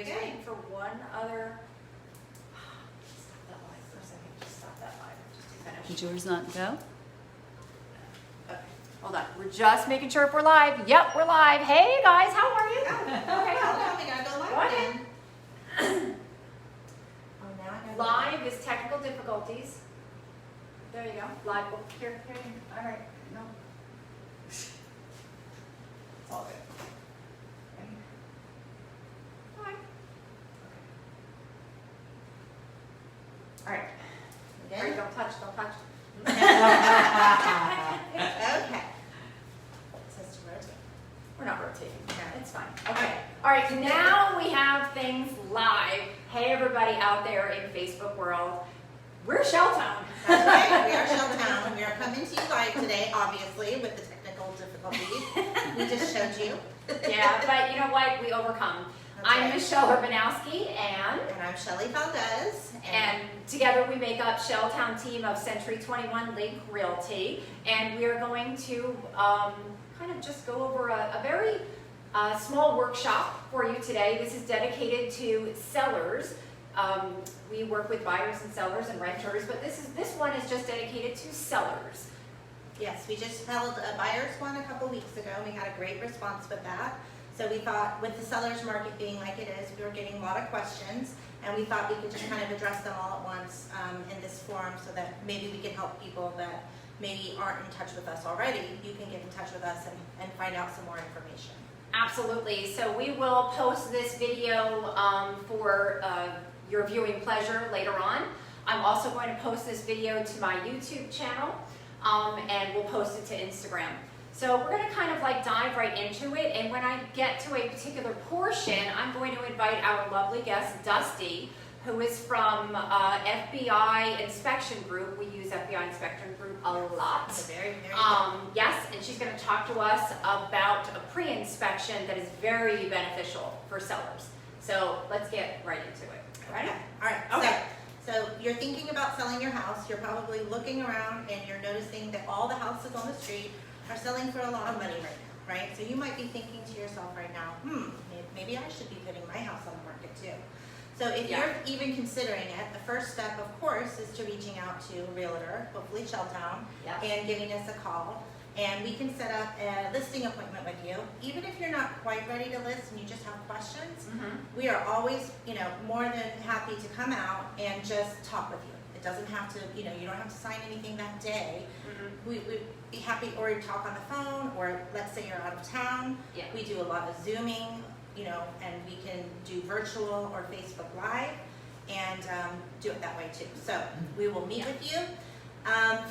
Very just good. waiting for one other. Stop that live for a second. Just stop that live. Just to finish. Did yours not go? Okay, hold on. We're just making sure if we're live. Yep, we're live. Hey guys, how are you? Oh, Okay. well, we gotta go live Go ahead. then. Oh, now I gotta go Live is technical difficulties. There you go. Live. Oh, here. All right. No. It's all good. Okay. All right. All right. We All right. good? Don't touch. Don't touch. Okay. It says to rotate. We're not rotating. Okay. It's fine. Okay. All right. Now we have things live. Hey, everybody out there in Facebook world. We're ShellTown. That's right, we are ShellTown. We are coming to you live today, obviously, with the technical difficulties we just showed you. Yeah, but you know what? We overcome. That's I'm right. Michele Urbanowski, and I'm Shelley Valdez. And together we make up ShellTown Team of Century 21 Link Realty, and we are going to kind of just go over a very small workshop for you today. This is dedicated to sellers. We work with buyers and sellers and renters, but this one is just dedicated to sellers. Yes, we just held a buyer's one a couple weeks ago. We had a great response with that. So we thought with the seller's market being like it is, we were getting a lot of questions, and we thought we could just kind of address them all at once in this forum so that maybe we can help people that maybe aren't in touch with us already. You can get in touch with us and find out some more information. Absolutely. So we will post this video for your viewing pleasure later on. I'm also going to post this video to my YouTube channel, and we'll post it to Instagram. So we're going to kind of like dive right into it, and when I get to a particular portion, I'm going to invite our lovely guest, Dustie, who is from FBI Inspection Group. We use FBI Inspection Group a lot. Very, very Yes, and she's going to talk to us about a pre-inspection that is very beneficial for sellers. So let's get right into it. Ready? Okay. All right. Okay. So you're thinking about selling your house. You're probably looking around and you're noticing that all the houses on the street are selling for a lot of money right now, right? So you might be thinking to yourself right now, maybe I should be putting my house on the market too. So if you're even considering it, the first step, of course, is to reaching out to a realtor, hopefully ShellTown, Yep. and giving us a call. And we can set up a listing appointment with you. Even if you're not quite ready to list and you just have questions, we are always, more than happy to come out and just talk with you. It doesn't have to, you don't have to sign anything that day. We'd be happy, or talk on the phone, or let's say you're out of town. Yeah. We do a lot of Zooming, and we can do virtual or Facebook Live and do it that way too. So we will meet with you.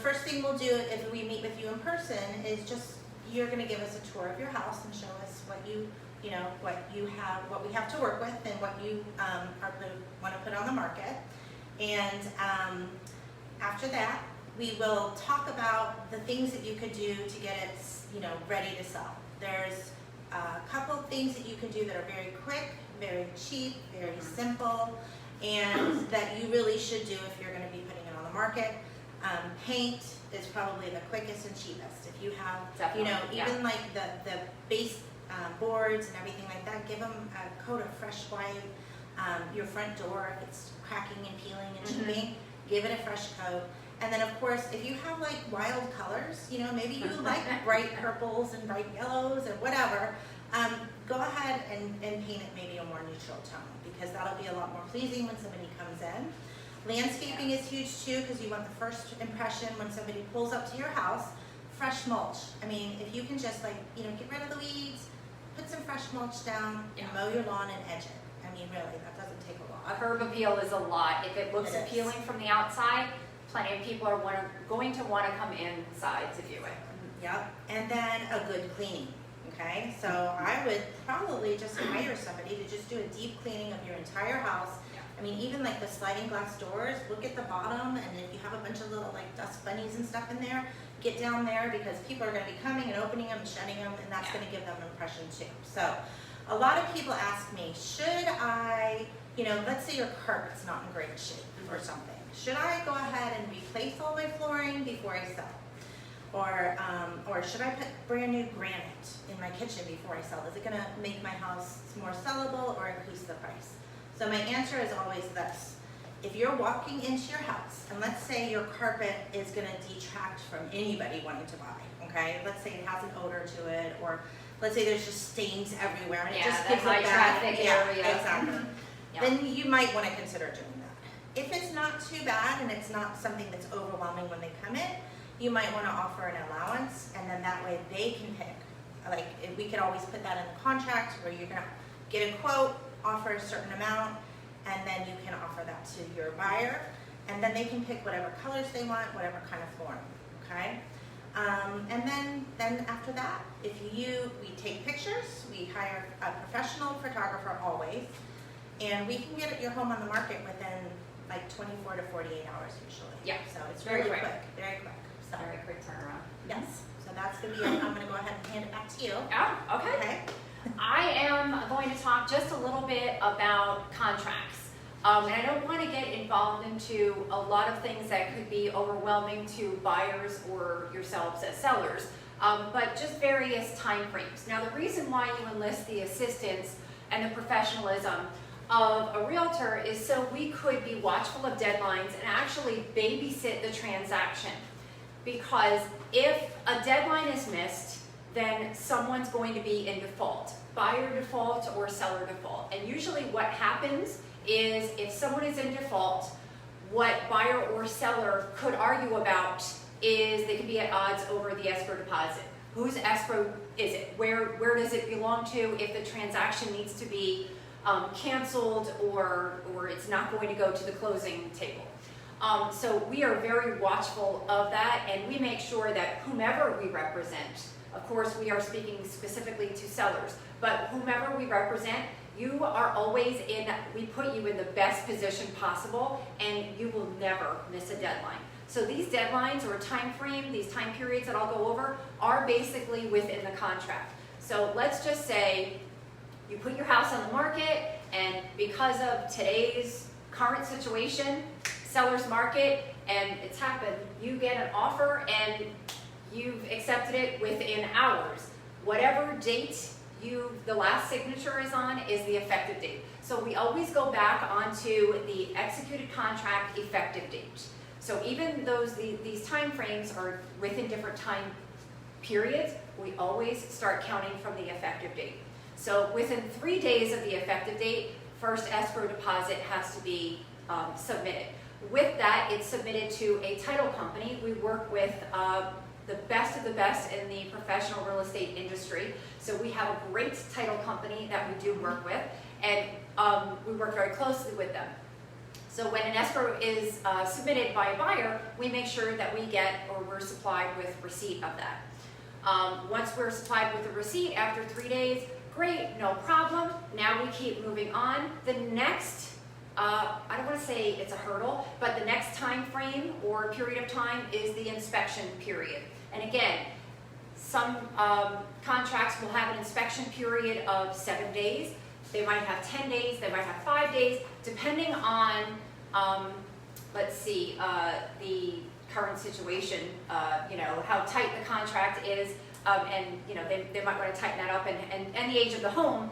First thing we'll do if we meet with you in person is just, you're going to give us a tour of your house and show us what what we have to work with and what you want to put on the market. And after that, we will talk about the things that you could do to get it, ready to sell. There's a couple of things that you can do that are very quick, very cheap, very simple, and that you really should do if you're going to be putting it on the market. Paint is probably the quickest and cheapest. If you have, Definitely, even like the base boards and everything like that, give them a coat of fresh white. Your front door, if it's cracking and peeling and chipping, give it a fresh coat. And then of course, if you have like wild colors, maybe you like bright purples and bright yellows and whatever, go ahead and paint it maybe a more neutral tone, because that'll be a lot more pleasing when somebody comes in. Landscaping is huge too, because you want the first impression when somebody pulls up to your house. Fresh mulch. I mean, if you can just get rid of the weeds, put some fresh mulch down, and mow your lawn and edge it. I mean, really, that doesn't take a A lot. herb appeal is a lot. If it looks It is. appealing from the outside, plenty of people are going to want to come inside to view it. Yep. And then a good cleaning. Okay, so I would probably just hire somebody to just do a deep cleaning of your entire house. I mean, even like the sliding glass doors, look at the bottom, and if you have a bunch of little like dust bunnies and stuff in there, get down there, because people are going to be coming and opening them and shutting them, and that's going to give them an impression too. So a lot of people ask me, should I, let's say your carpet's not in great shape or something. Should I go ahead and replace all my flooring before I sell? Or should I put brand new granite in my kitchen before I sell? Is it gonna make my house more sellable or increase the price? So my answer is always this. If you're walking into your house, and let's say your carpet is gonna detract from anybody wanting to buy, okay? Let's say it has an odor to it, or let's say there's just stains everywhere, and it just gives a high bad, traffic yeah, area. exactly. Yeah. Then you might wanna consider doing that. If it's not too bad and it's not something that's overwhelming when they come in, you might wanna offer an allowance, and then that way they can pick. Like, we could always put that in the contract where you're gonna get a quote, offer a certain amount, and then you can offer that to your buyer, and then they can pick whatever colors they want, whatever kind of form, okay? And then after that, we take pictures, we hire a professional photographer always, and we can get your home on the market within like 24 to 48 hours usually. Yeah. So it's Very really quick. quick, very quick. So, Very quick turnaround. yes, so that's gonna be it. I'm gonna go ahead and hand it back to you. Oh, okay. Okay? I am going to talk just a little bit about contracts. And I don't want to get involved into a lot of things that could be overwhelming to buyers or yourselves as sellers, but just various time frames. Now, the reason why you enlist the assistance and the professionalism of a realtor is so we could be watchful of deadlines and actually babysit the transaction. Because if a deadline is missed, then someone's going to be in default, buyer default or seller default. And usually what happens is if someone is in default, what buyer or seller could argue about is they could be at odds over the escrow deposit. Whose escrow is it? Where does it belong to if the transaction needs to be canceled or it's not going to go to the closing table? So we are very watchful of that, and we make sure that whomever we represent, of course we are speaking specifically to sellers, but whomever we represent, you are always we put you in the best position possible, and you will never miss a deadline. So these deadlines or time frame, these time periods that I'll go over, are basically within the contract. So let's just say you put your house on the market, and because of today's current situation, seller's market, and it's happened, you get an offer and you've accepted it within hours. Whatever date the last signature is on is the effective date. So we always go back onto the executed contract effective date. So even though these time frames are within different time periods, we always start counting from the effective date. So within 3 days of the effective date, first escrow deposit has to be submitted. With that, it's submitted to a title company. We work with the best of the best in the professional real estate industry. So we have a great title company that we do work with, and we work very closely with them. So when an escrow is submitted by a buyer, we make sure that we're supplied with receipt of that. Once we're supplied with the receipt after 3 days, great, no problem. Now we keep moving on. The next, I don't want to say it's a hurdle, but the next time frame or period of time is the inspection period. And again, some contracts will have an inspection period of 7 days. They might have 10 days, they might have 5 days, depending on, the current situation, how tight the contract is, and they might want to tighten that up, and the age of the home.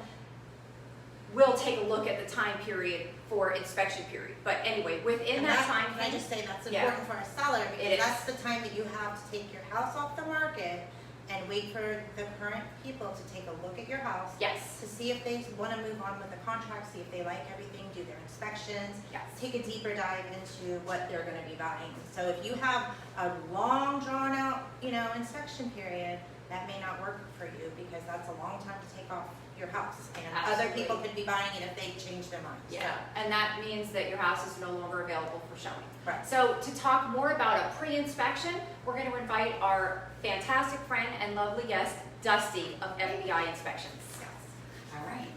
We'll take a look at the time period for inspection period. But anyway, within that time Can frame, I just say that's important for a seller, It because is. that's the time that you have to take your house off the market and wait for the current people to take a look at your house. yes, To see if they want to move on with the contract, see if they like everything, do their inspections, yes. take a deeper dive into what they're going to be buying. So if you have a long drawn out, inspection period, that may not work for you, because that's a long time to take off your house. And other Absolutely. people could be buying it if they change their minds. Yeah, and that means that your house is no longer available for showing. Right. So to talk more about a pre-inspection, we're going to invite our fantastic friend and lovely guest, Dustie of FBI Inspections. All right.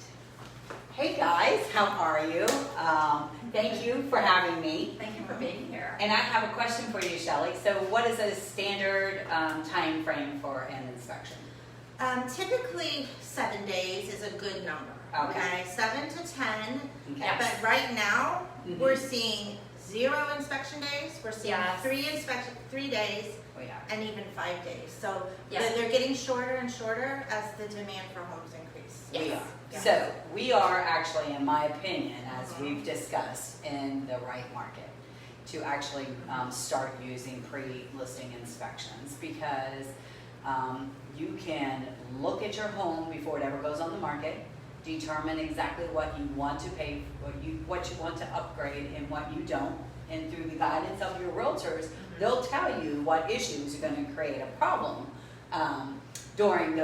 Hey guys, how are you? Thank you for having me. Thank you for being here. And I have a question for you, Shelley. So what is a standard time frame for an inspection? Typically, 7 days is a good number. Okay. 7 to 10. Okay. But right now, Mhm. we're seeing 0 inspection days. We're seeing Yes. 3 days, Oh, yeah. and even 5 days. So Yes. they're getting shorter and shorter as the demand for homes increase. We Yes. are. Yeah. So we are actually, in my opinion, as we've discussed, in the right market to actually start using pre-listing inspections, because you can look at your home before it ever goes on the market, determine exactly what you want to pay, what you want to upgrade and what you don't, and through the guidance of your realtors, they'll tell you what issues are going to create a problem during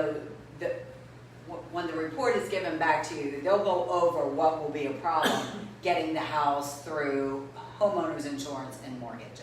when the report is given back to you. They'll go over what will be a problem getting the house through homeowners insurance and mortgages.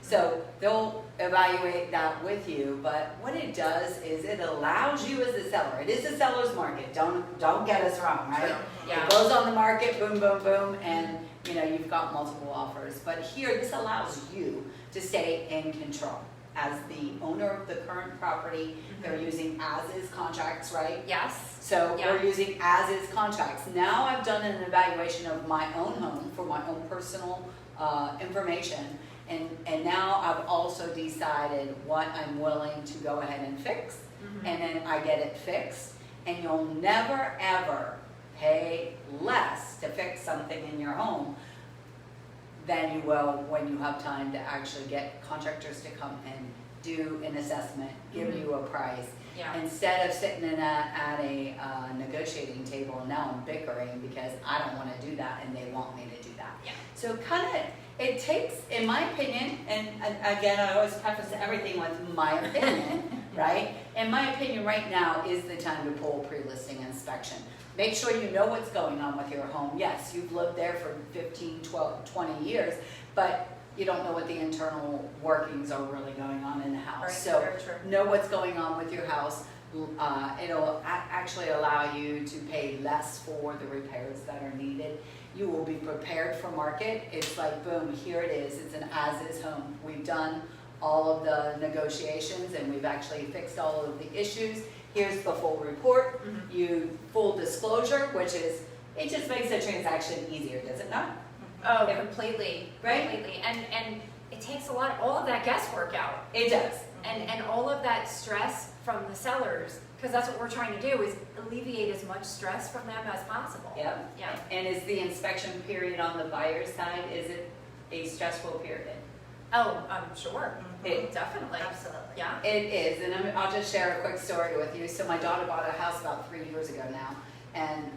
So they'll evaluate that with you, but what it does is it allows you as a seller, it is a seller's market, don't get us wrong, right? Yeah. It goes on the market, boom, boom, boom, and you've got multiple offers. But here, this allows you to stay in control. As the owner of the current property, they're using as-is contracts, right? Yes. So Yeah. we're using as-is contracts. Now I've done an evaluation of my own home for my own personal information, and now I've also decided what I'm willing to go ahead and fix, and then I get it fixed, and you'll never ever pay less to fix something in your home than you will when you have time to actually get contractors to come and do an assessment, give you a price. Yeah. Instead of sitting at a negotiating table, now I'm bickering because I don't want to do that and they want me to do that. Yeah. So it takes, in my opinion, and again, I always preface everything with my opinion, right? In my opinion, right now is the time to pull pre-listing inspection. Make sure you know what's going on with your home. Yes, you've lived there for 15, 12, 20 years, but you don't know what the internal workings are really going on in the house. Right, So very true. know what's going on with your house. It'll actually allow you to pay less for the repairs that are needed. You will be prepared for market. It's like, boom, here it is. It's an as-is home. We've done all of the negotiations and we've actually fixed all of the issues. Here's the full report. You full disclosure, which is, it just makes the transaction easier, does it not? Oh, completely, Right? completely. And it takes all of that guesswork out. It does. And all of that stress from the sellers, because that's what we're trying to do, is alleviate as much stress from them as possible. Yep. Yeah. And is the inspection period on the buyer's side, is it a stressful period? Oh, I'm sure. It- Definitely. Absolutely. Yeah. It is, and I'll just share a quick story with you. So my daughter bought a house about 3 years ago now, and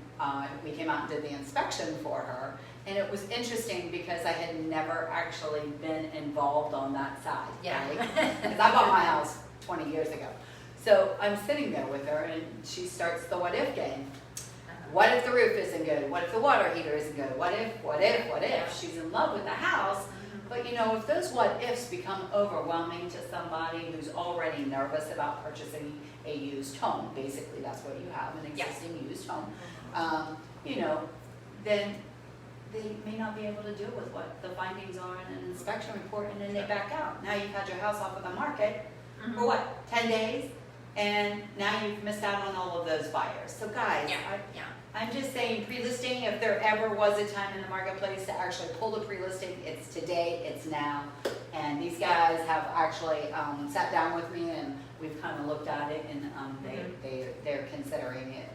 we came out and did the inspection for her. And it was interesting because I had never actually been involved on that side. Yeah. Because I bought my house 20 years ago. So I'm sitting there with her, and she starts the what if game. What if the roof isn't good? What if the water heater isn't good? What if? Yeah. She's in love with the house. But if those what ifs become overwhelming to somebody who's already nervous about purchasing a used home, basically that's what you have, an Yes. existing used home, then they may not be able to deal with what the findings are in an inspection report, and then they back out. Now you've had your house off of the market for what, 10 days? And now you've missed out on all of those buyers. So guys, Yeah. Yeah. I'm just saying pre-listing, if there ever was a time in the marketplace to actually pull the pre-listing, it's today, it's now. And these guys have actually sat down with me and we've kind of looked at it, and they're considering it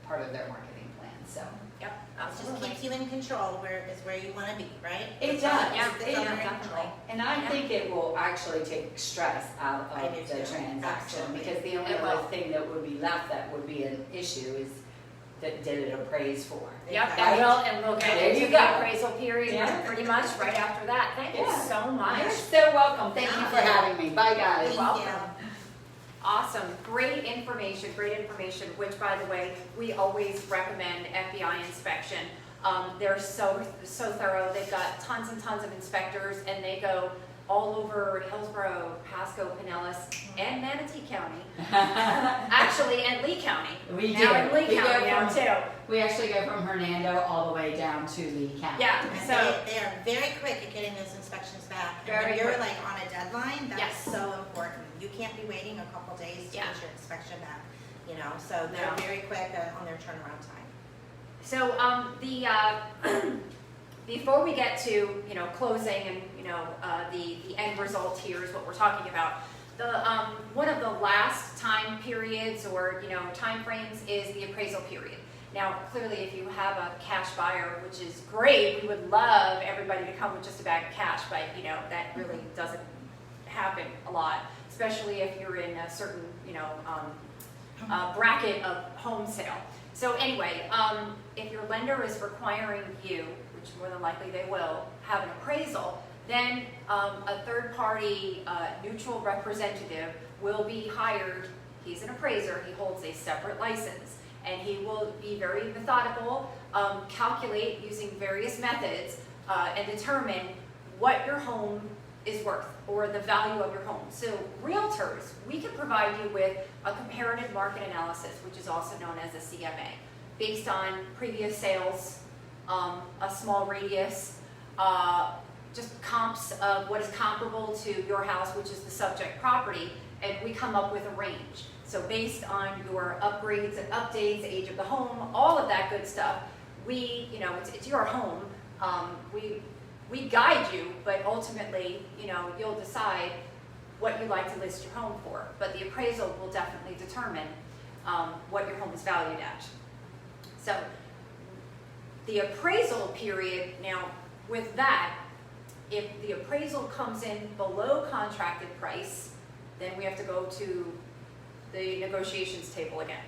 part of their marketing plan, so. Yep. It just Absolutely. keeps you in control, where you want to be, right? It That's all. does. Yeah, It's it under does, control. definitely. And I Yeah. think it will actually take stress out I of do the too. transaction, Absolutely. because the only It other will. thing that would be left that would be an issue is that did it appraise for? Yep, Exactly. and we'll get There into you the go. appraisal period Yeah. pretty much right after that. Thank you Yeah. so much. You're so welcome. Thank you for having me. Bye, guys. Thank welcome. you. Awesome, great information, which by the way, we always recommend FBI inspection. They're so thorough. They've got tons and tons of inspectors, and they go all over Hillsborough, Pasco, Pinellas, and Manatee County. Actually, and Lee County. We Now do. in Lee We go County now from- too. We actually go from Hernando all the way down to Lee County. Yeah, And so, they are very quick at getting those inspections back. And Very when you're quick. like on a deadline, that's Yes. so important. You can't be waiting a couple days to Yeah. get your inspection back, so they're No. very quick on their turnaround time. so the before we get to, you know, closing and, you know, the end result here is what we're talking about. The, one of the last time periods or, you know, time frames is the appraisal period. Now, clearly, if you have a cash buyer, which is great, we would love everybody to come with just a bag of cash, but, you know, that really doesn't happen a lot, especially if you're in a certain, you know, bracket of home sale. So anyway, if your lender is requiring you, which more than likely they will, have an appraisal, then a third-party neutral representative will be hired. He's an appraiser. He holds a separate license, and he will be very methodical, calculate using various methods, and determine what your home is worth or the value of your home. So realtors, we can provide you with a comparative market analysis, which is also known as a CMA, based on previous sales, a small radius, just comps of what is comparable to your house, which is the subject property, and we come up with a range. So based on your upgrades and updates, age of the home, all of that good stuff, we, you know, it's your home. We guide you, but ultimately, you know, you'll decide what you'd like to list your home for. But the appraisal will definitely determine what your home is valued at. So the appraisal period, now with that, if the appraisal comes in below contracted price, then we have to go to the negotiations table again.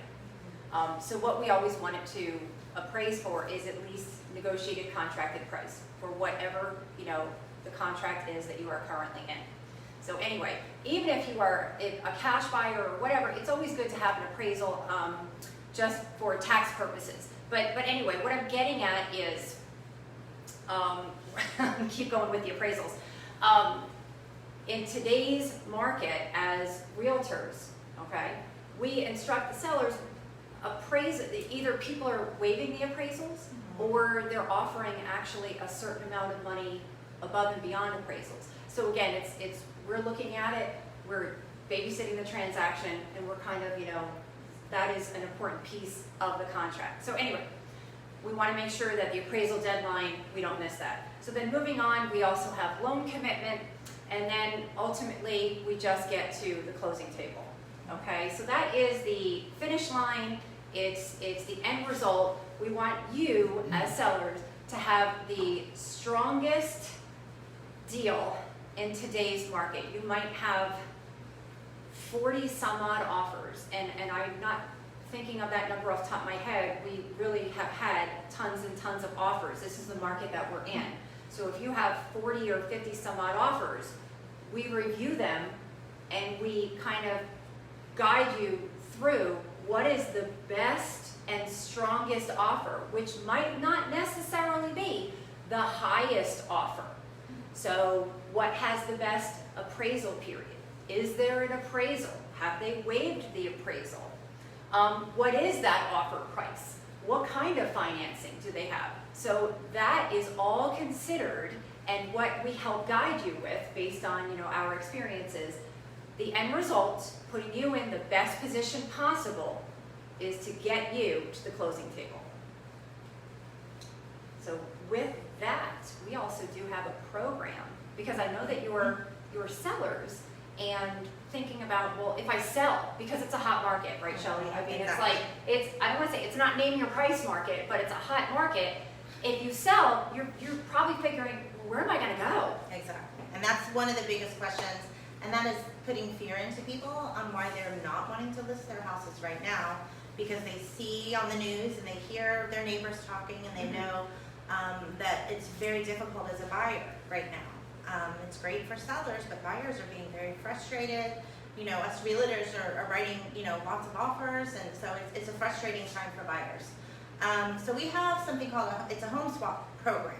So what we always wanted to appraise for is at least negotiated contracted price for whatever, you know, the contract is that you are currently in. So anyway, even if you are a cash buyer or whatever, it's always good to have an appraisal just for tax purposes. But anyway, what I'm getting at is, keep going with the appraisals. In today's market as realtors, okay, we instruct the sellers appraise, either people are waiving the appraisals or they're offering actually a certain amount of money above and beyond appraisals. So again, it's we're looking at it, we're babysitting the transaction, and we're kind of, you know, that is an important piece of the contract. So anyway, we want to make sure that the appraisal deadline, we don't miss that. So then moving on, we also have loan commitment, and then ultimately we just get to the closing table. Okay, so that is the finish line. It's the end result. We want you as sellers to have the strongest deal in today's market. You might have 40 some odd offers, and I'm not thinking of that number off the top of my head. We really have had tons and tons of offers. This is the market that we're in. So if you have 40 or 50 some odd offers, we review them and we kind of guide you through what is the best and strongest offer, which might not necessarily be the highest offer. So what has the best appraisal period? Is there an appraisal? Have they waived the appraisal? What is that offer price? What kind of financing do they have? So that is all considered, and what we help guide you with based on, you know, our experiences. The end result, putting you in the best position possible, is to get you to the closing table. So with that, we also do have a program, because I know that you're sellers and thinking about, well, if I sell, because it's a hot market, right, Shelley? I mean, it's like, I don't want to say it's not name your price market, but it's a hot market. If you sell, you're probably figuring, well, where am I going to go? Exactly. And that's one of the biggest questions, and that is putting fear into people on why they're not wanting to list their houses right now, because they see on the news and they hear their neighbors talking, and they know that it's very difficult as a buyer right now. It's great for sellers, but buyers are being very frustrated. You know, us realtors are writing, you know, lots of offers, and so it's a frustrating time for buyers. So we have something called it's a home swap program,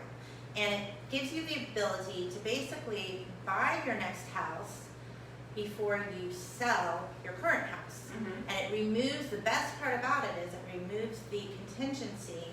and it gives you the ability to basically buy your next house before you sell your current house. And it removes, the best part about it is it removes the contingency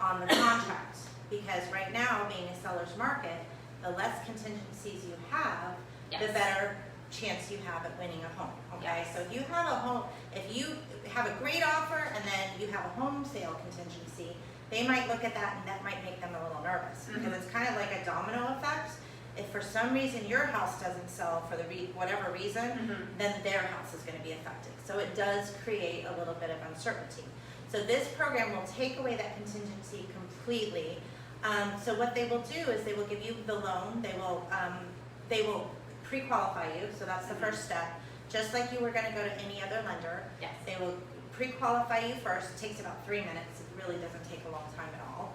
on the contract, because right now, being a seller's market, the less contingencies you have, the better chance you have at winning a home. Okay, so if you have a home, if you have a great offer and then you have a home sale contingency, they might look at that and that might make them a little nervous because it's kind of like a domino effect. If for some reason your house doesn't sell for the whatever reason, then their house is going to be affected. So it does create a little bit of uncertainty. So this program will take away that contingency completely. So what they will do is they will give you the loan. They will pre-qualify you. So that's the first step. Just like you were going to go to any other lender, Yes. they will pre-qualify you first. It takes about 3 minutes. It really doesn't take a long time at all.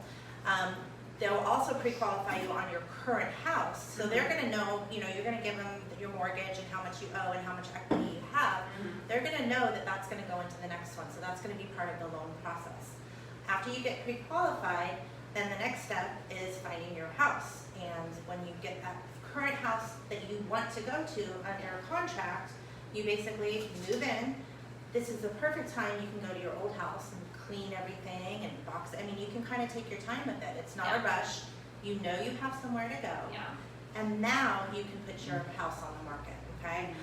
They'll also pre-qualify you on your current house. So they're going to know, you're going to give them your mortgage and how much you owe and how much equity you have. They're going to know that that's going to go into the next one. So that's going to be part of the loan process. After you get pre-qualified, then the next step is finding your house. And when you get that current house that you want to go to under a contract, you basically move in. This is the perfect time you can go to your old house and clean everything and box it. I mean, you can kind of take your time with it. It's not a rush. You know you have somewhere to go. Yeah. And now you can put your house on the market, okay?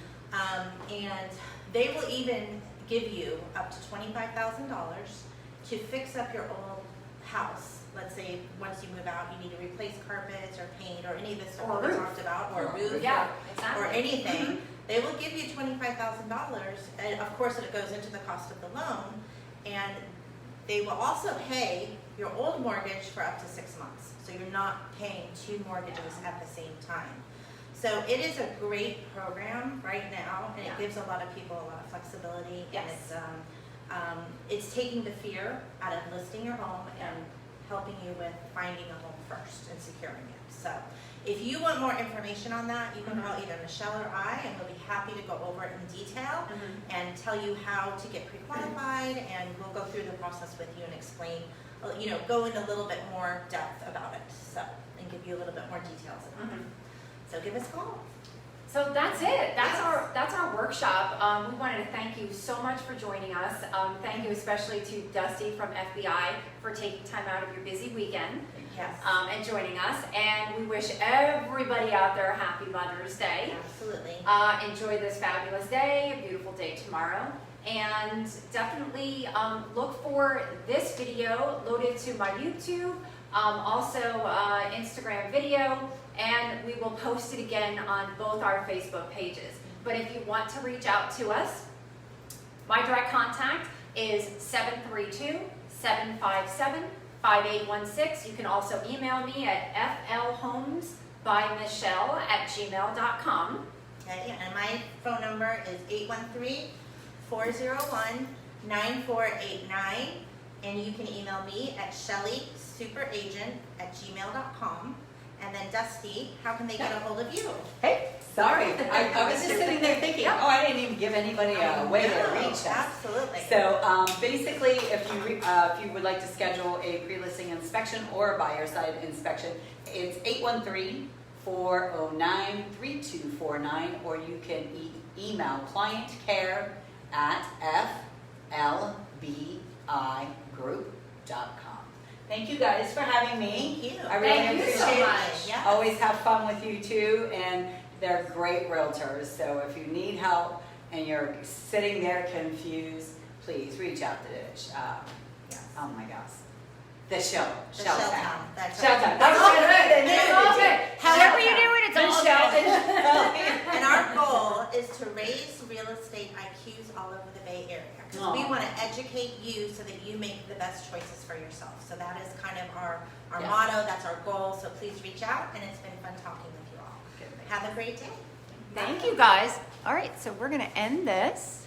And they will even give you up to $25,000 to fix up your old house. Let's say once you move out, you need to replace carpets or paint or any of this stuff Or we roof. talked about, or roof, Yeah, exactly. or anything. They will give you $25,000, and of course it goes into the cost of the loan, and they will also pay your old mortgage for up to 6 months. So you're not paying 2 mortgages at the same time. So it is a great program right now, and it gives a lot of people a lot of flexibility. Yes. And it's taking the fear out of listing your home and helping you with finding a home first and securing it. So if you want more information on that, you can call either Michelle or I, and we'll be happy to go over it in detail and tell you how to get pre-qualified, and we'll go through the process with you and explain, go in a little bit more depth about it, so, and give you a little bit more details about it. So give us a call. So that's it. That's our workshop. We wanted to thank you so much for joining us. Thank you especially to Dustie from FBI for taking time out of your busy weekend Yes. and joining us. And we wish everybody out there a happy Mother's Day. Absolutely. Enjoy this fabulous day, a beautiful day tomorrow. And definitely look for this video loaded to my YouTube, also Instagram video, and we will post it again on both our Facebook pages. But if you want to reach out to us, my direct contact is 732-757-5816. You can also email me at flhomesbymichelle@gmail.com. Okay, and my phone number is 813-401-9489, and you can email me at ShelleySuperAgent@gmail.com. And then Dustie, how can they get a hold of you? Hey, sorry. I was just sitting there thinking, I didn't even give anybody a way to reach us. Absolutely. So basically, if you would like to schedule a pre-listing inspection or a buyer side inspection, it's 813-409-3249, or you can email clientcare@flbigroup.com. Thank you guys for having me. Thank you. I really Thank you appreciate so it. much. Yes. Always have fun with you too, and they're great realtors. So if you need help and you're sitting there confused, please reach out to Yes. oh my gosh, the ShellTown. ShellTown. That's ShellTown. That's all good. That's It's all good. However you do it, it's all good. And our goal is to raise real estate IQs all over the Bay Area. Because we want to educate you so that you make the best choices for yourself. So that is kind of our motto, that's our goal. So please reach out, and it's been fun talking with you all. Have a great day. Thank you guys. All right, so we're going to end this.